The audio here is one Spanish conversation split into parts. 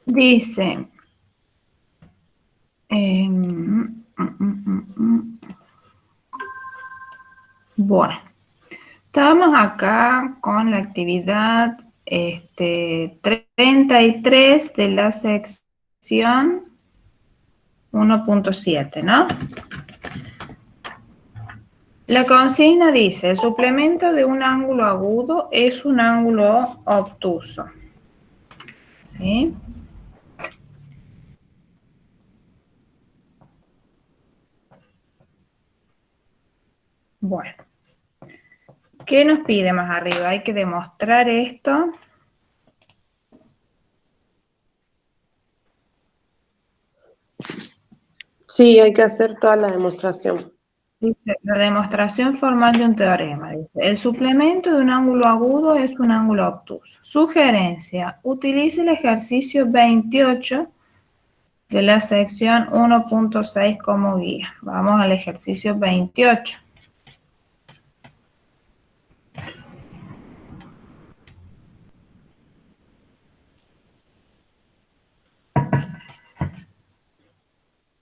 Dice, bueno, estamos acá con la actividad 33 de la sección 1.7, ¿no? La consigna dice, el suplemento de un ángulo agudo es un ángulo obtuso. ¿Sí? Bueno, ¿qué nos pide más arriba? Hay que demostrar esto. Sí, hay que hacer toda la demostración. Dice, la demostración formal de un teorema. Dice, el suplemento de un ángulo agudo es un ángulo obtuso. Sugerencia, utilice el ejercicio 28 de la sección 1.6 como guía. Vamos al ejercicio 28.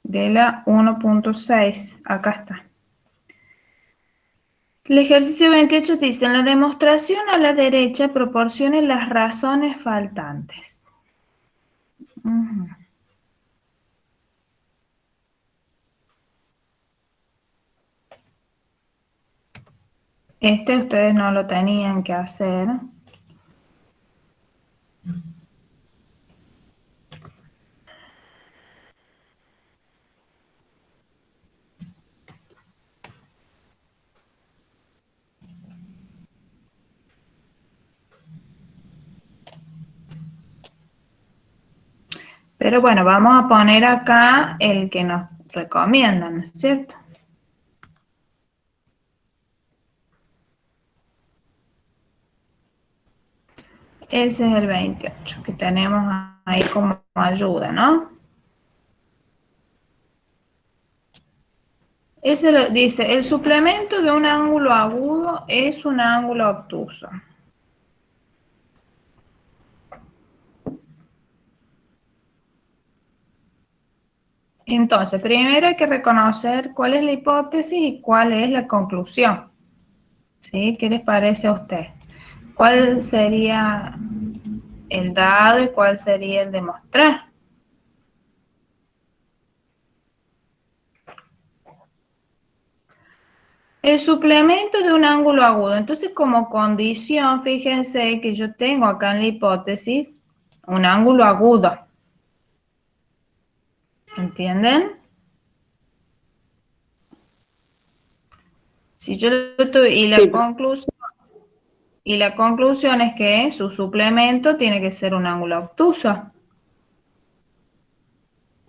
De la 1.6, acá está. El ejercicio 28 dice, en la demostración a la derecha proporcione las razones faltantes. Este ustedes no lo tenían que hacer. Pero bueno, vamos a poner acá el que nos recomiendan, ¿no es cierto? Ese es el 28 que tenemos ahí como ayuda, ¿no? Ese dice, el suplemento de un ángulo agudo es un ángulo obtuso. Entonces, primero hay que reconocer cuál es la hipótesis y cuál es la conclusión. ¿Sí? ¿Qué les parece a usted? ¿Cuál sería el dado y cuál sería el demostrar? El suplemento de un ángulo agudo. Entonces, como condición, fíjense que yo tengo acá en la hipótesis un ángulo agudo. ¿Entienden? Si yo lo tuve, Sí, y la conclusión es que su suplemento tiene que ser un ángulo obtuso.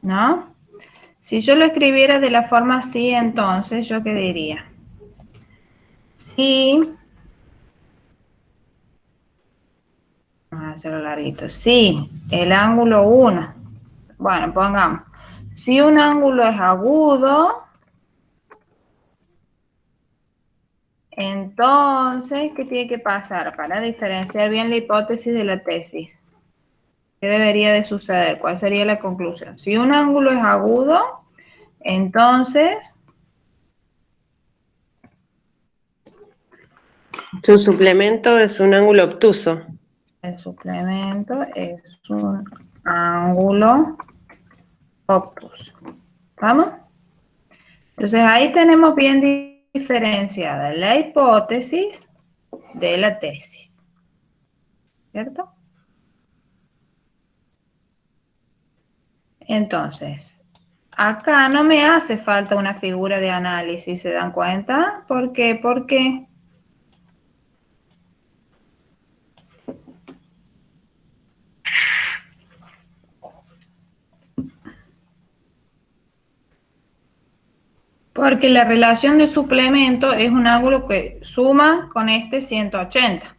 ¿No? Si yo lo escribiera de la forma así, entonces, ¿yo qué diría? Si, vamos a hacerlo larguito, si el ángulo 1, bueno, pongamos, si un ángulo es agudo, entonces, ¿qué tiene que pasar para diferenciar bien la hipótesis de la tesis? ¿Qué debería de suceder? ¿Cuál sería la conclusión? Si un ángulo es agudo, entonces su suplemento es un ángulo obtuso. el suplemento es un ángulo obtuso. ¿Vamos? Entonces ahí tenemos bien diferenciada la hipótesis de la tesis. ¿Cierto? Entonces, acá no me hace falta una figura de análisis, ¿se dan cuenta? ¿Por qué? Porque la relación de suplemento es un ángulo que suma con este 180.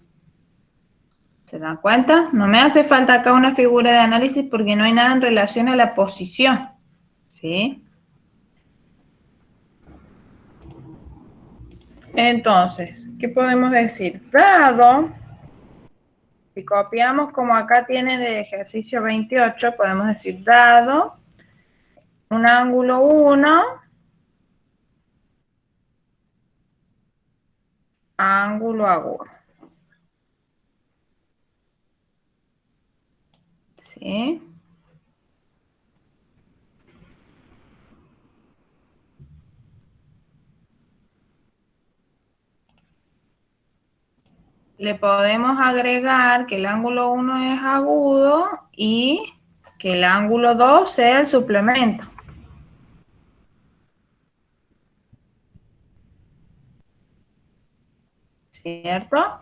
¿Se dan cuenta? No me hace falta acá una figura de análisis porque no hay nada en relación a la posición. ¿Sí? Entonces, ¿qué podemos decir? Dado Si copiamos como acá tiene el ejercicio 28, podemos decir dado un ángulo 1, ángulo agudo. ¿Sí? Le podemos agregar que el ángulo 1 es agudo y que el ángulo 2 sea el suplemento. ¿Cierto?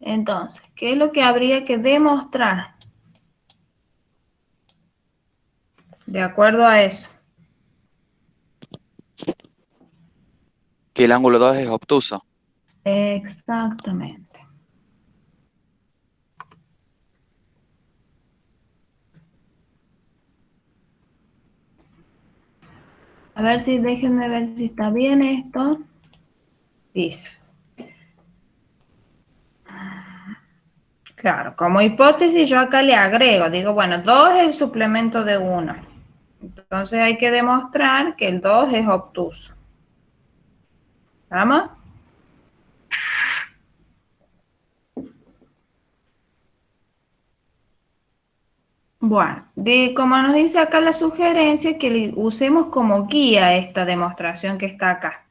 Entonces, ¿qué es lo que habría que demostrar? De acuerdo a eso. Que el ángulo 2 es obtuso. Exactamente. A ver si, déjenme ver si está bien esto. Dice. Claro, como hipótesis yo acá le agrego, digo, bueno, 2 es el suplemento de 1. Entonces hay que demostrar que el 2 es obtuso. ¿Vamos? Bueno, como nos dice acá la sugerencia, que usemos como guía esta demostración que está acá,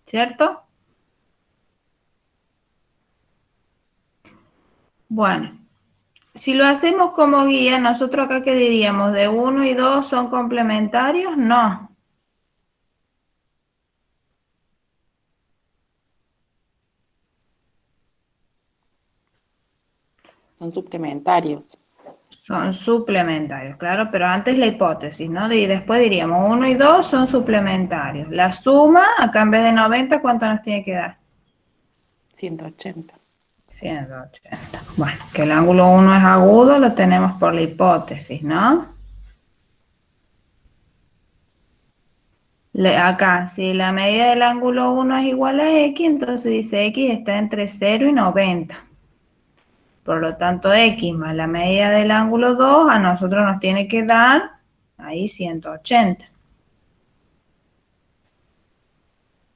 ¿cierto? Bueno, si lo hacemos como guía, nosotros acá ¿qué diríamos? ¿De 1 y 2 son complementarios? No. Son suplementarios. Son suplementarios, claro, pero antes la hipótesis, ¿no? Y después diríamos 1 y 2 son suplementarios. La suma, acá en vez de 90, ¿cuánto nos tiene que dar? 180. 180. Bueno, que el ángulo 1 es agudo, lo tenemos por la hipótesis, ¿no? Acá, si la medida del ángulo 1 es igual a x, entonces dice x está entre 0 y 90. Por lo tanto, x más la medida del ángulo 2 a nosotros nos tiene que dar ahí 180.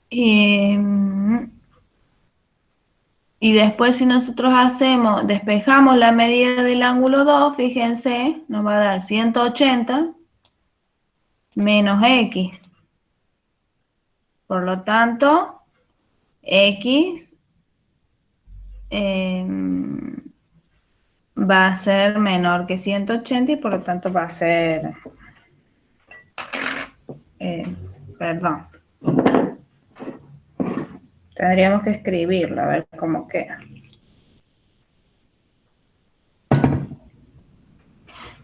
Y después si nosotros despejamos la medida del ángulo 2, fíjense, nos va a dar 180 menos x. Por lo tanto, x va a ser menor que 180 y por lo tanto va a ser, perdón, tendríamos que escribirlo a ver cómo queda.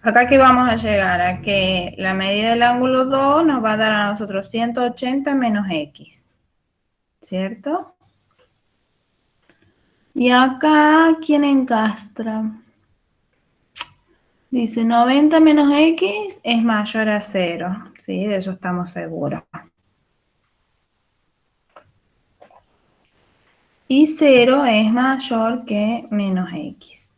Acá que vamos a llegar a que la medida del ángulo 2 nos va a dar a nosotros 180 menos x, ¿cierto? Y acá, ¿quién encastra? Dice 90 menos x es mayor a 0, ¿sí? De eso estamos seguros. Y 0 es mayor que menos x.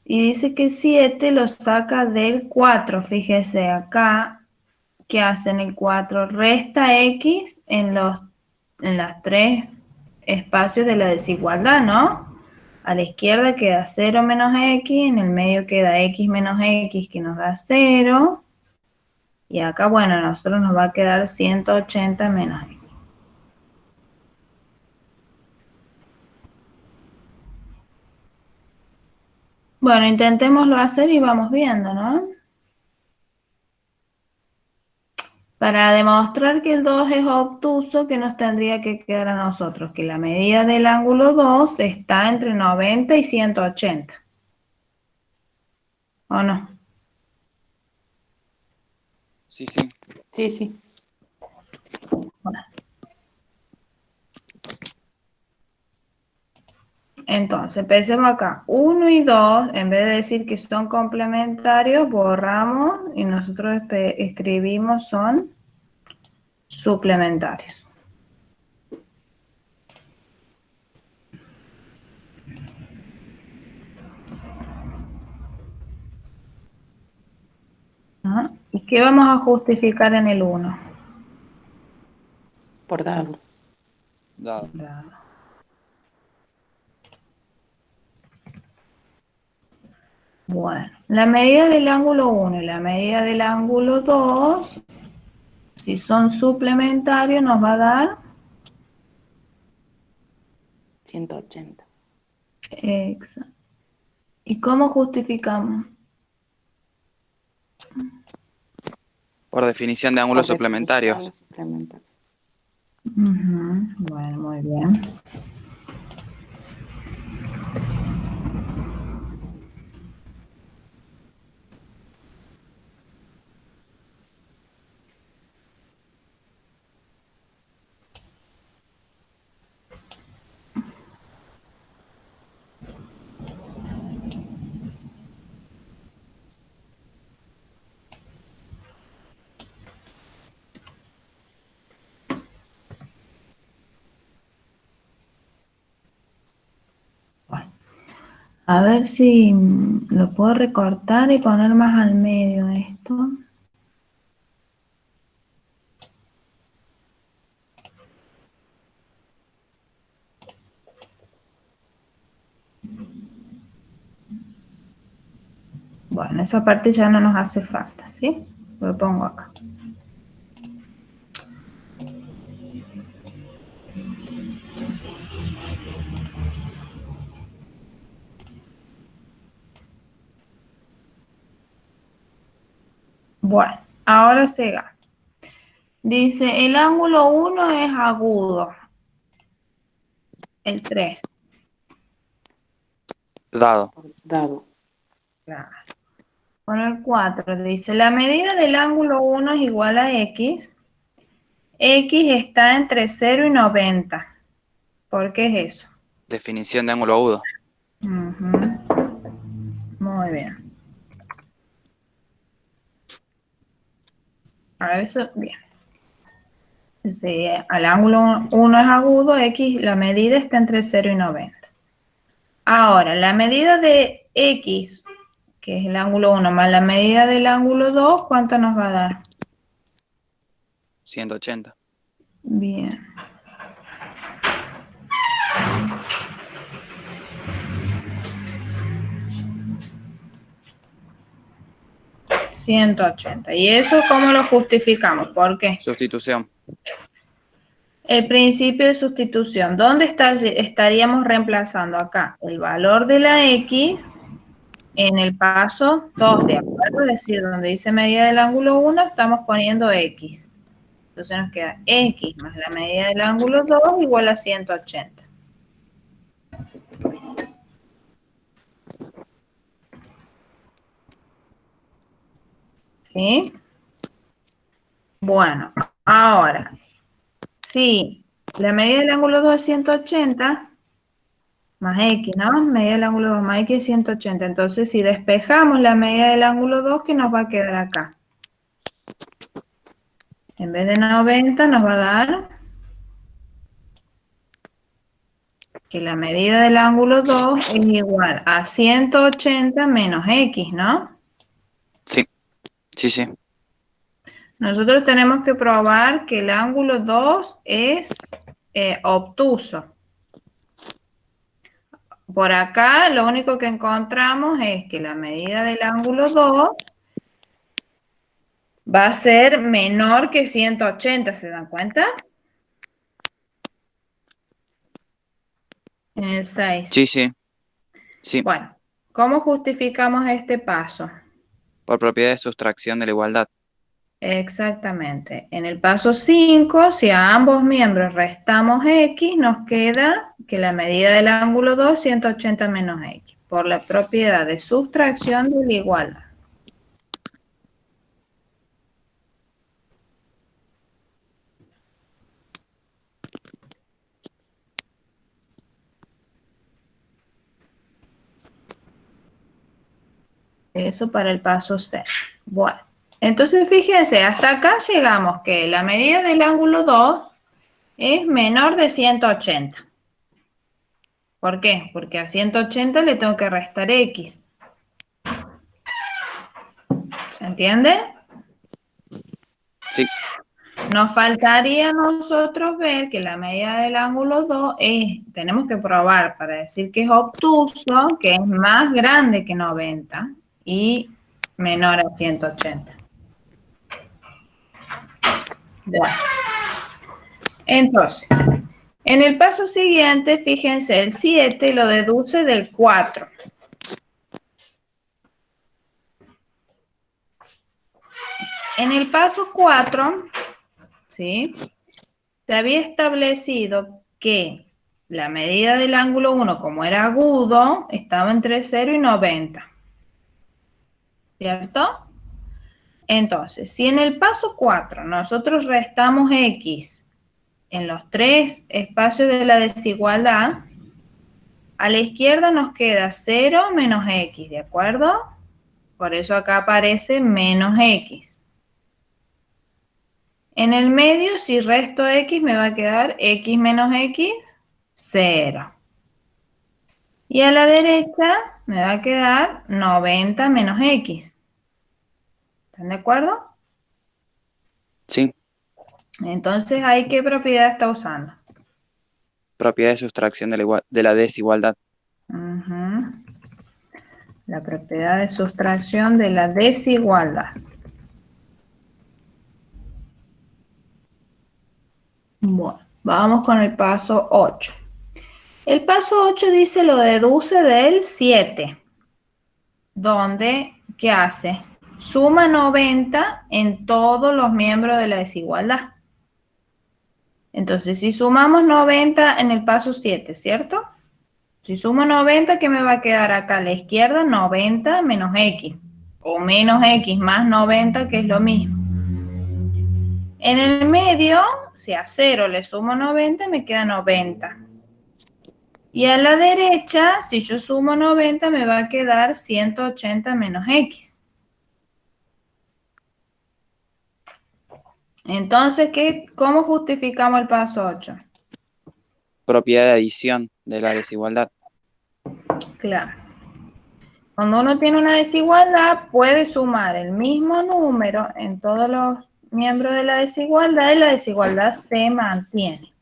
Y dice que 7 lo saca del 4. Fíjese acá, ¿qué hace en el 4? Resta x en las 3 espacios de la desigualdad, ¿no? A la izquierda queda 0 menos x, en el medio queda x menos x que nos da 0. Y acá, bueno, a nosotros nos va a quedar 180 menos x. Bueno, intentémoslo hacer y vamos viendo, ¿no? Para demostrar que el 2 es obtuso, ¿qué nos tendría que quedar a nosotros? Que la medida del ángulo 2 está entre 90 y 180. ¿O no? Sí, sí. Sí, sí. Bueno. Entonces, empecemos acá. 1 y 2, en vez de decir que son complementarios, borramos y nosotros escribimos son suplementarios. ¿Qué vamos a justificar en el 1? Por dado. Dado. Bueno, la medida del ángulo 1 y la medida del ángulo 2, si son suplementarios, nos va a dar 180. exacto. ¿Y cómo justificamos? Por definición de ángulos Por definición, suplementarios. los suplementarios. Ujú, bueno, muy bien. Bueno, a ver si lo puedo recortar y poner más al medio esto. Bueno, esa parte ya no nos hace falta, ¿sí? Lo pongo acá. Bueno, ahora siga. Dice, el ángulo 1 es agudo. El 3. Dado. Por dado. Claro. Con el 4 dice, la medida del ángulo 1 es igual a X. X está entre 0 y 90. ¿Por qué es eso? Definición de ángulo agudo. Ujú. Muy bien. A eso, bien. Si al ángulo 1 es agudo, X, la medida está entre 0 y 90. Ahora, la medida de X, que es el ángulo 1, más la medida del ángulo 2, ¿cuánto nos va a dar? 180. Bien. ¿180? ¿Y eso cómo lo justificamos? ¿Por qué? Sustitución. El principio de sustitución. ¿Dónde estaríamos reemplazando acá? El valor de la X en el paso 2, ¿de acuerdo? Es decir, donde dice medida del ángulo 1, estamos poniendo X. Entonces nos queda X más la medida del ángulo 2 igual a 180. ¿Sí? Bueno, ahora, si la medida del ángulo 2 es 180, más X, ¿no? Medida del ángulo 2 más X es 180. Entonces, si despejamos la medida del ángulo 2, ¿qué nos va a quedar acá? En vez de 90 nos va a dar que la medida del ángulo 2 es igual a 180 menos X, ¿no? Sí. Sí, sí. Nosotros tenemos que probar que el ángulo 2 es obtuso. Por acá lo único que encontramos es que la medida del ángulo 2 va a ser menor que 180, ¿se dan cuenta? En el 6. Sí, sí. Sí. Bueno, ¿cómo justificamos este paso? Por propiedad de sustracción de la igualdad. Exactamente. En el paso 5, si a ambos miembros restamos X, nos queda que la medida del ángulo 2 es 180 menos X, por la propiedad de sustracción de la igualdad. Eso para el paso 6. Bueno, entonces fíjense, hasta acá llegamos que la medida del ángulo 2 es menor de 180. ¿Por qué? Porque a 180 le tengo que restar X. ¿Se entiende? Sí, Nos faltaría a nosotros ver que la medida del ángulo 2 es, tenemos que probar para decir que es obtuso, que es más grande que 90 y menor a 180. Bueno, entonces, en el paso siguiente, fíjense, el 7 lo deduce del 4. En el paso 4, ¿sí?, se había establecido que la medida del ángulo 1, como era agudo, estaba entre 0 y 90. ¿Cierto? Entonces, si en el paso 4 nosotros restamos x en los 3 espacios de la desigualdad, a la izquierda nos queda 0 menos x, ¿de acuerdo? Por eso acá aparece menos x. En el medio, si resto x, me va a quedar x menos x, 0. Y a la derecha me va a quedar 90 menos x. ¿Están de acuerdo? sí. Entonces, ¿ahí qué propiedad está usando? Propiedad de sustracción de la desigualdad. Ujú. La propiedad de sustracción de la desigualdad. Bueno, vamos con el paso 8. El paso 8 dice lo deduce del 7, donde, ¿qué hace? Suma 90 en todos los miembros de la desigualdad. Entonces, si sumamos 90 en el paso 7, ¿cierto? Si sumo 90, ¿qué me va a quedar acá a la izquierda? 90 menos x, o menos x más 90, que es lo mismo. En el medio, si a 0 le sumo 90, me queda 90. Y a la derecha, si yo sumo 90, me va a quedar 180 menos x. Entonces, ¿cómo justificamos el paso 8? Propiedad de adición de la desigualdad. Claro. Cuando uno tiene una desigualdad, puede sumar el mismo número en todos los miembros de la desigualdad y la desigualdad se mantiene.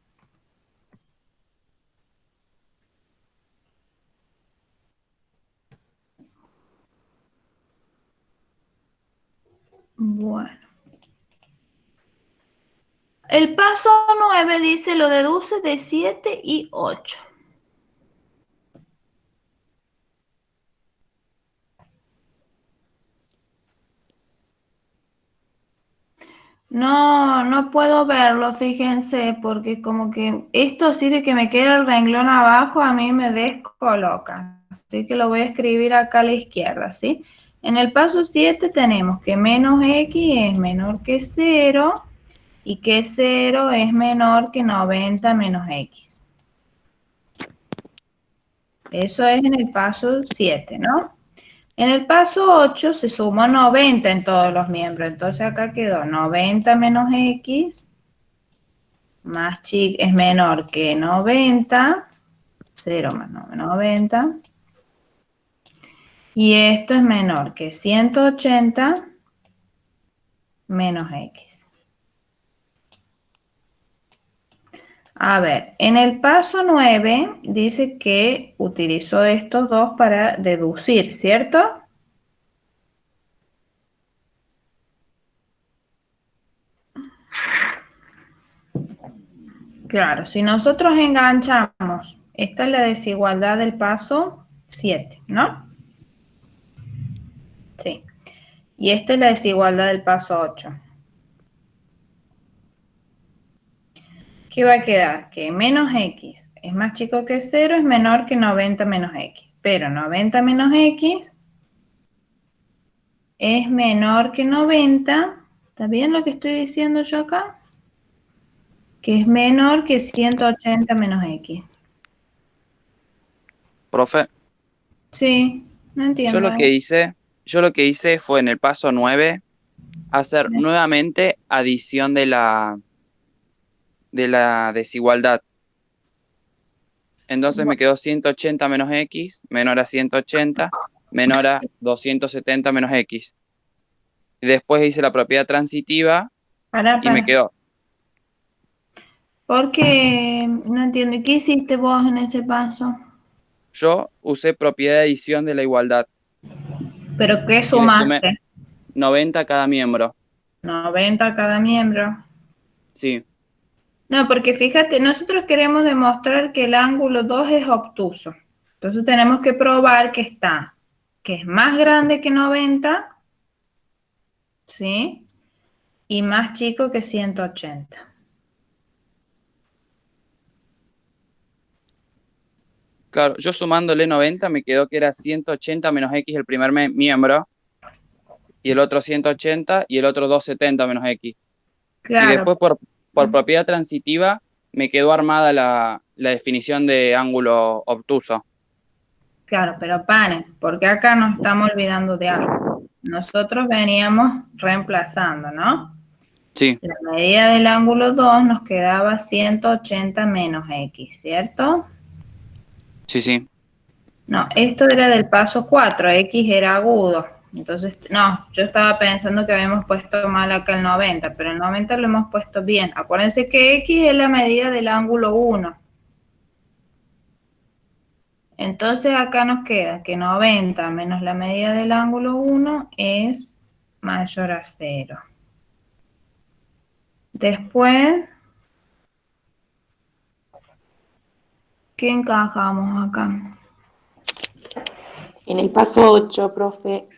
Bueno. El paso 9 dice lo deduce de 7 y 8. No puedo verlo, fíjense, porque como que esto así de que me queda el renglón abajo a mí me descoloca. Así que lo voy a escribir acá a la izquierda, ¿sí? En el paso 7 tenemos que menos x es menor que 0 y que 0 es menor que 90 menos x. Eso es en el paso 7, ¿no? En el paso 8 se suma 90 en todos los miembros. Entonces acá quedó 90 menos x más es menor que 90. 0 más 90. Y esto es menor que 180 menos x. A ver, en el paso 9 dice que utilizó estos dos para deducir, ¿cierto? Claro, si nosotros enganchamos, esta es la desigualdad del paso 7, ¿no? Sí. Y esta es la desigualdad del paso 8. ¿Qué va a quedar? Que menos x es más chico que 0, es menor que 90 menos x. Pero 90 menos x es menor que 90. ¿Está bien lo que estoy diciendo yo acá? Que es menor que 180 menos x. Profe, Sí, no yo entiendo. lo que hice fue en el paso 9 hacer nuevamente adición de la desigualdad. Entonces me quedó 180 menos x, menor a 180, menor a 270 menos x. Y después hice la propiedad transitiva y me quedó. Porque no entiendo. ¿Qué hiciste vos en ese paso? Yo usé propiedad de adición de la igualdad ¿Pero qué y le sumé sumaste? 90 a cada miembro. 90 a cada miembro. Sí, No, porque fíjate, nosotros queremos demostrar que el ángulo 2 es obtuso. Entonces tenemos que probar que es más grande que 90, ¿sí? Y más chico que 180. claro, yo sumándole 90 me quedó que era 180 menos X el primer miembro, y el otro 180 y el otro 270 menos X. Y Claro, después por propiedad transitiva me quedó armada la definición de ángulo obtuso. claro, pero paren, porque acá nos estamos olvidando de algo. Nosotros veníamos reemplazando, ¿no? Sí, La medida del ángulo 2 nos quedaba 180 menos X, ¿cierto? sí, sí. No, esto era del paso 4, X era agudo. Entonces, no, yo estaba pensando que habíamos puesto mal acá el 90, pero el 90 lo hemos puesto bien. Acuérdense que X es la medida del ángulo 1. Entonces acá nos queda que 90 menos la medida del ángulo 1 es mayor a 0. Después, ¿qué encajamos acá? En el paso 8, profe,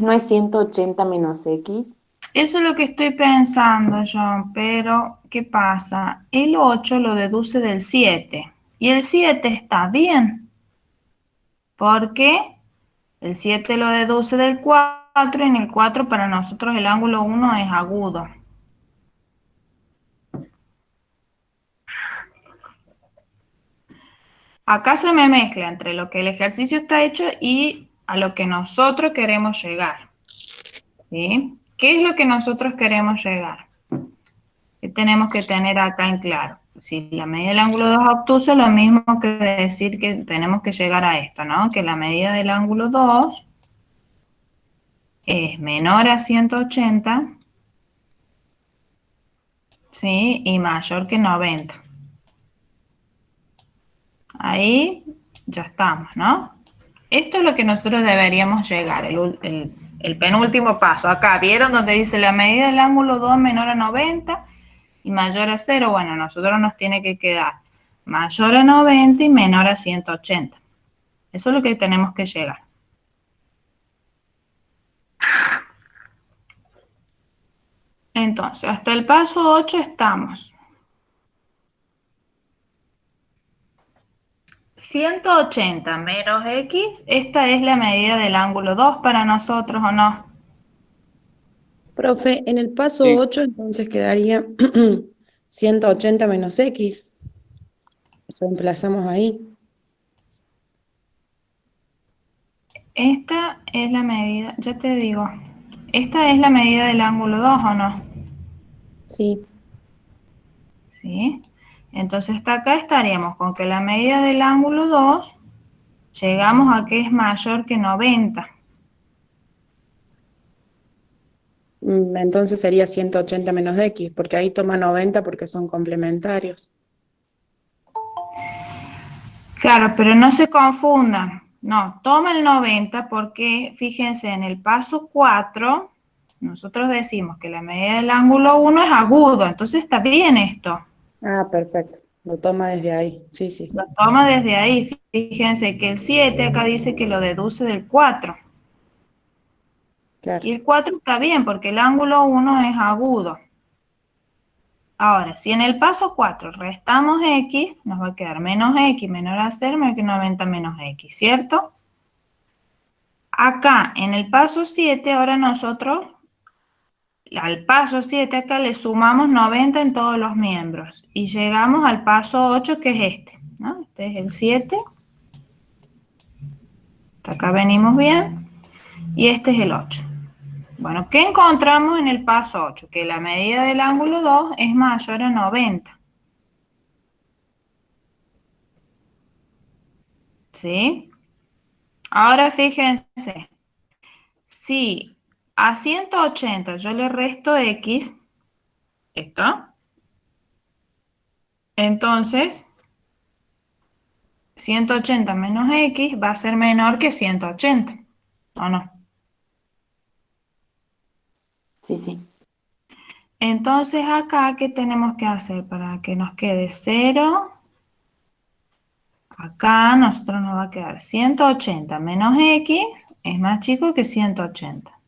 ¿no es 180 menos X? Eso es lo que estoy pensando yo, pero ¿qué pasa? El 8 lo deduce del 7 y el 7 está bien, porque el 7 lo deduce del 4 y en el 4 para nosotros el ángulo 1 es agudo. Acá se me mezcla entre lo que el ejercicio está hecho y a lo que nosotros queremos llegar. ¿Sí? ¿Qué es lo que nosotros queremos llegar? ¿Qué tenemos que tener acá en claro? Si la medida del ángulo 2 es obtuso, lo mismo que decir que tenemos que llegar a esto, ¿no? Que la medida del ángulo 2 es menor a 180, ¿sí? Y mayor que 90. Ahí ya estamos, ¿no? Esto es lo que nosotros deberíamos llegar, el penúltimo paso. Acá, ¿vieron donde dice la medida del ángulo 2 menor a 90 y mayor a 0? Bueno, a nosotros nos tiene que quedar mayor a 90 y menor a 180. Eso es lo que tenemos que llegar. Entonces, hasta el paso 8 estamos. 180 menos X, esta es la medida del ángulo 2 para nosotros, ¿o no? Profe, en el paso Sí, 8 entonces quedaría 180 menos X. Reemplazamos ahí. Esta es la medida, ya te digo, esta es la medida del ángulo 2, ¿o no? Sí. ¿Sí? Entonces hasta acá estaríamos con que la medida del ángulo 2 llegamos a que es mayor que 90. Entonces sería 180 menos X, porque ahí toma 90 porque son complementarios. Claro, pero no se confundan. No, toma el 90 porque, fíjense, en el paso 4, nosotros decimos que la medida del ángulo 1 es agudo, entonces está bien esto. Ah, perfecto. Lo toma desde ahí. Sí, sí. Lo toma desde ahí. Fíjense que el 7 acá dice que lo deduce del 4. Claro. Y el 4 está bien porque el ángulo 1 es agudo. Ahora, si en el paso 4 restamos X, nos va a quedar menos X menor a 0, menor que 90 menos X, ¿cierto? Acá, en el paso 7, ahora nosotros, al paso 7 acá le sumamos 90 en todos los miembros. Y llegamos al paso 8, que es este, ¿no? Este es el 7. Hasta acá venimos bien. Y este es el 8. Bueno, ¿qué encontramos en el paso 8? Que la medida del ángulo 2 es mayor a 90. ¿Sí? Ahora fíjense, si a 180 yo le resto X, ¿Esto? Entonces, 180 menos x va a ser menor que 180, ¿o no? Sí, sí. Entonces acá, ¿qué tenemos que hacer para que nos quede 0? Acá nosotros nos va a quedar 180 menos x es más chico que 180.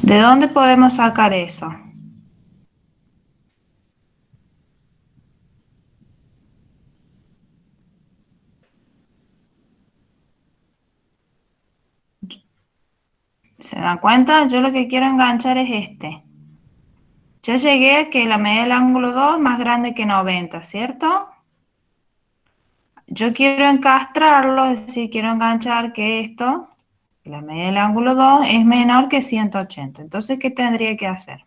¿De dónde podemos sacar eso? ¿Se dan cuenta? Yo lo que quiero enganchar es este. Ya llegué a que la medida del ángulo 2 es más grande que 90, ¿cierto? Yo quiero encastrarlo, es decir, quiero enganchar que esto, que la medida del ángulo 2 es menor que 180. Entonces, ¿qué tendría que hacer?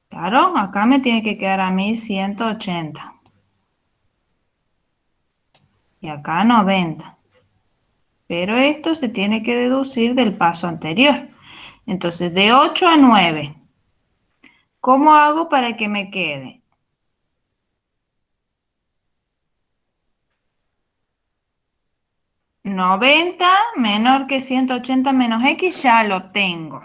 Claro, acá me tiene que quedar a mí 180. Y acá 90. Pero esto se tiene que deducir del paso anterior. Entonces, de 8 a 9, ¿cómo hago para que me quede? 90 menor que 180 menos x, ya lo tengo.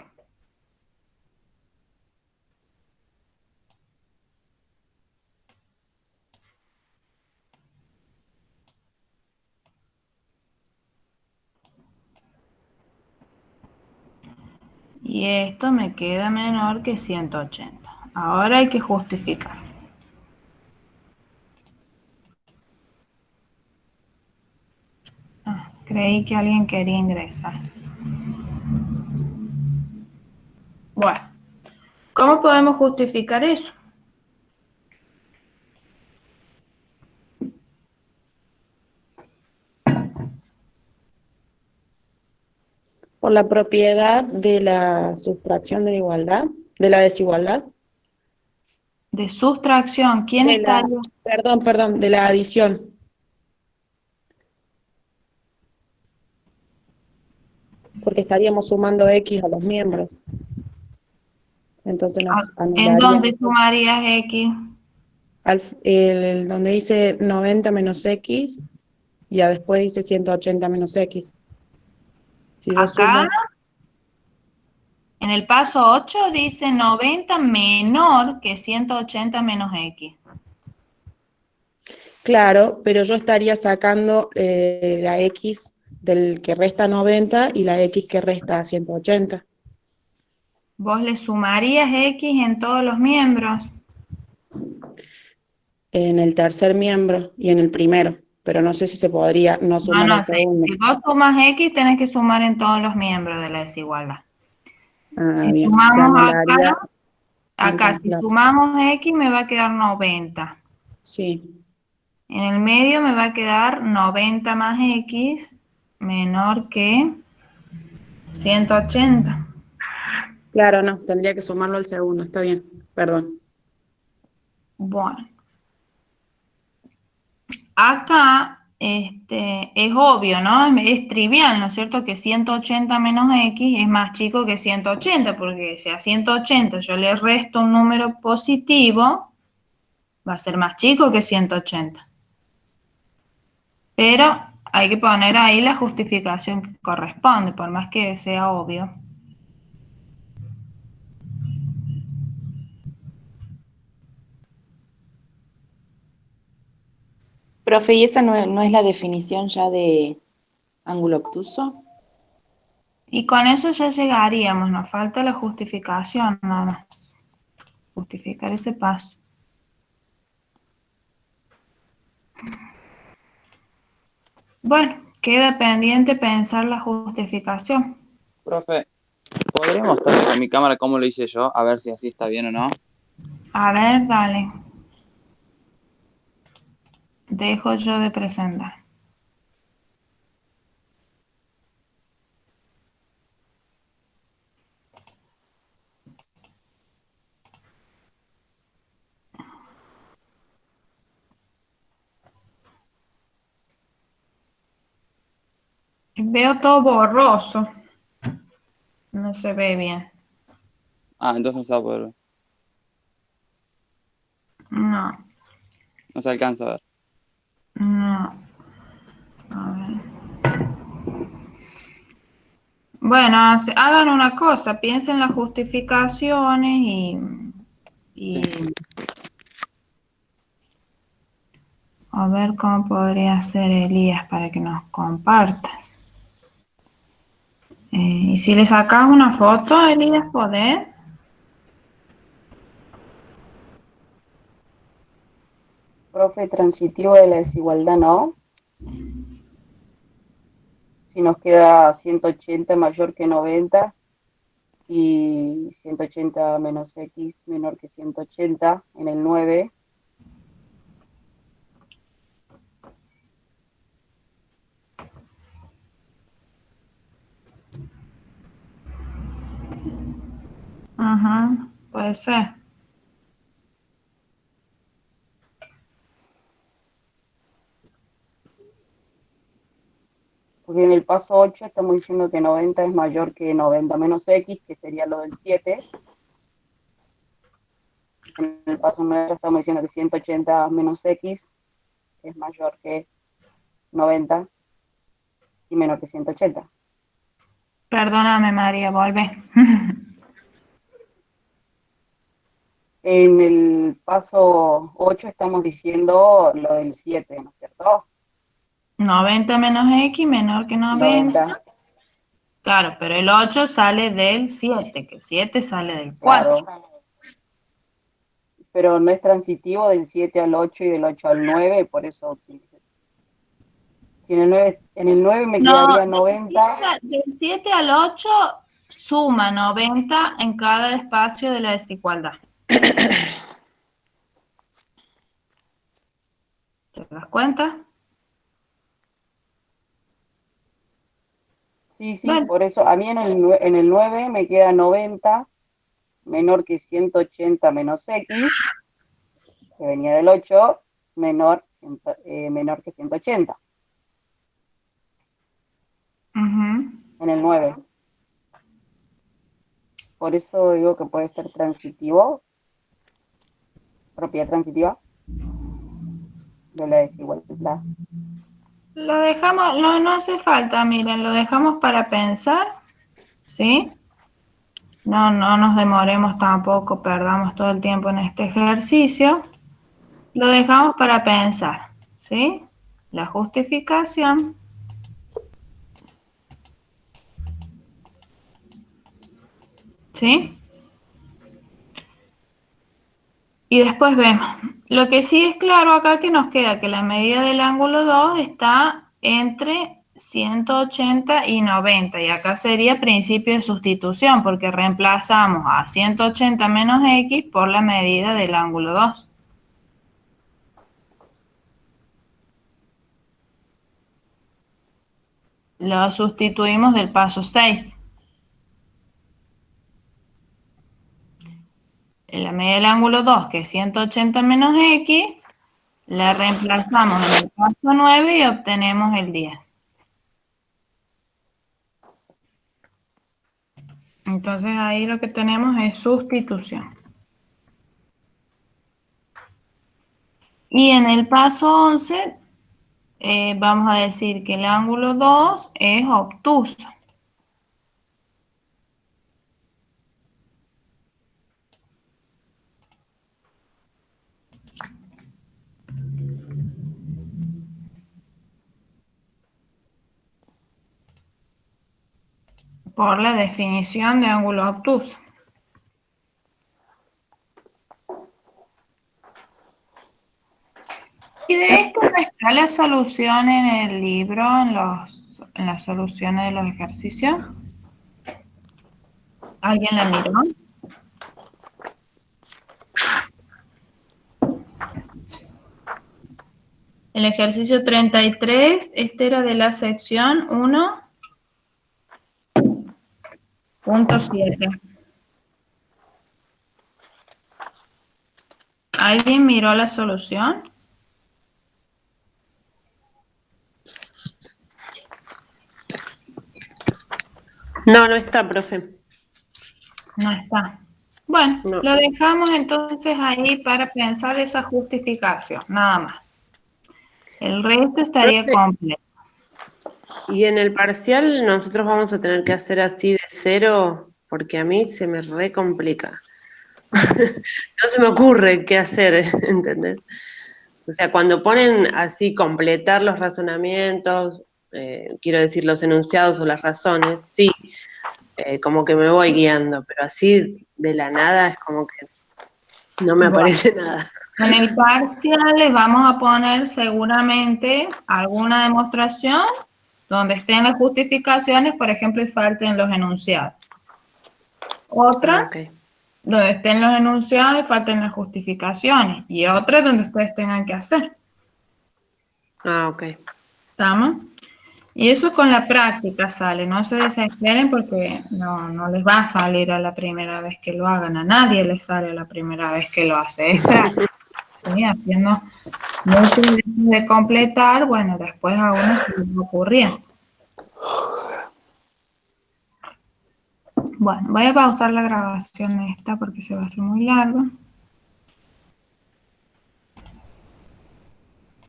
Y esto me queda menor que 180. Ahora hay que justificar. Creí que alguien quería ingresar. Bueno, ¿cómo podemos justificar eso? Por la propiedad de la sustracción de igualdad, de la desigualdad, De sustracción, ¿quién de la, estaría? perdón, de la adición, porque estaríamos sumando X a los miembros. Entonces nos ¿En anularía dónde sumarías x? donde dice 90 menos X, y ya después dice 180 menos X. Si yo Acá, sumo, en el paso 8 dice 90 menor que 180 menos x. claro, pero yo estaría sacando la X del que resta 90 y la X que resta 180. ¿Vos le sumarías x en todos los miembros? En el tercer miembro y en el primero, pero no sé si se podría no No, sumar no, el sí. segundo. Si vos sumas x, tenés que sumar en todos los miembros de la desigualdad. Ah, Si bien, se sumamos anularía acá, si entonces, sumamos x me va a quedar 90. sí, En el medio me va a quedar 90 más x menor que 180. claro, no, tendría que sumarlo al segundo, está bien, perdón. Bueno, acá es obvio, ¿no? Es trivial, ¿no es cierto? Que 180 menos x es más chico que 180, porque si a 180 yo le resto un número positivo, va a ser más chico que 180. Pero hay que poner ahí la justificación que corresponde, por más que sea obvio. Profe, ¿y esa no es la definición ya de ángulo obtuso? Y con eso ya llegaríamos, nos falta la justificación nada más. Justificar ese paso. Bueno, queda pendiente pensar la justificación. Profe, ¿podría mostrar con mi cámara cómo lo hice yo? A ver si así está bien o no. A ver, dale. Dejo yo de presentar. Veo todo borroso. No se ve bien. Ah, entonces no se va a poder ver. No, No se alcanza a ver. no. A ver. Bueno, hagan una cosa, piensen en las justificaciones y a ver cómo podría hacer Elías para que nos compartas. Y si le sacas una foto, Elías, ¿podés? Profe, transitivo de la desigualdad, ¿no? Si nos queda 180 mayor que 90 y 180 menos x menor que 180 en el 9. Ajá, puede ser. Porque en el paso 8 estamos diciendo que 90 es mayor que 90 menos x, que sería lo del 7. En el paso 9 estamos diciendo que 180 menos x es mayor que 90 y menor que 180. Perdóname, María, volvé. En el paso 8 estamos diciendo lo del 7, ¿no es cierto? 90 menos X menor que 90. 90, Claro, pero el 8 sale del 7, que el 7 sale del 4. claro. Pero no es transitivo del 7 al 8 y del 8 al 9, por eso utilicé. Si en el 9 me No, quedaría 90, del 7 al 8 suma 90 en cada espacio de la desigualdad. ¿Te das cuenta? sí, Bueno, por eso a mí en el 9 me queda 90 menor que 180 menos x, que venía del 8, menor que 180 ujú. en el 9. Por eso digo que puede ser transitivo, propiedad transitiva de la desigualdad. Lo dejamos, no hace falta, miren, lo dejamos para pensar, ¿sí? No nos demoremos tampoco, perdamos todo el tiempo en este ejercicio. Lo dejamos para pensar, ¿sí? La justificación. ¿Sí? Y después vemos. Lo que sí es claro acá que nos queda que la medida del ángulo 2 está entre 180 y 90. Y acá sería principio de sustitución porque reemplazamos a 180 menos X por la medida del ángulo 2. Lo sustituimos del paso 6. En la medida del ángulo 2, que es 180 menos X, la reemplazamos en el paso 9 y obtenemos el 10. Entonces ahí lo que tenemos es sustitución. Y en el paso 11 vamos a decir que el ángulo 2 es obtuso. Por la definición de ángulo obtuso. Y de esto no está la solución en el libro, en las soluciones de los ejercicios. ¿Alguien la miró? El ejercicio 33, este era de la sección 1.7. ¿Alguien miró la solución? No, no está, profe. No está. Bueno, No. lo dejamos entonces ahí para pensar esa justificación, nada más. El resto estaría Profe, completo. y en el parcial nosotros vamos a tener que hacer así de cero, porque a mí se me re complica. No se me ocurre qué hacer, ¿entendés? O sea, cuando ponen así completar los razonamientos, quiero decir los enunciados o las razones, sí, como que me voy guiando, pero así de la nada es como que no me Bueno, aparece nada. en el parcial les vamos a poner seguramente alguna demostración donde estén las justificaciones, por ejemplo, y falten los enunciados. Otra, Ok. donde estén los enunciados y falten las justificaciones. Y otra donde ustedes tengan que hacer. Ah, ok. ¿Estamos? Y eso con la práctica sale, no se desesperen porque no les va a salir a la primera vez que lo hagan, a nadie le sale a la primera vez que lo hace, es práctica, ¿sí? Haciendo mucho de completar, bueno, después a uno se le ocurría. Bueno, voy a pausar la grabación esta porque se va a hacer muy largo.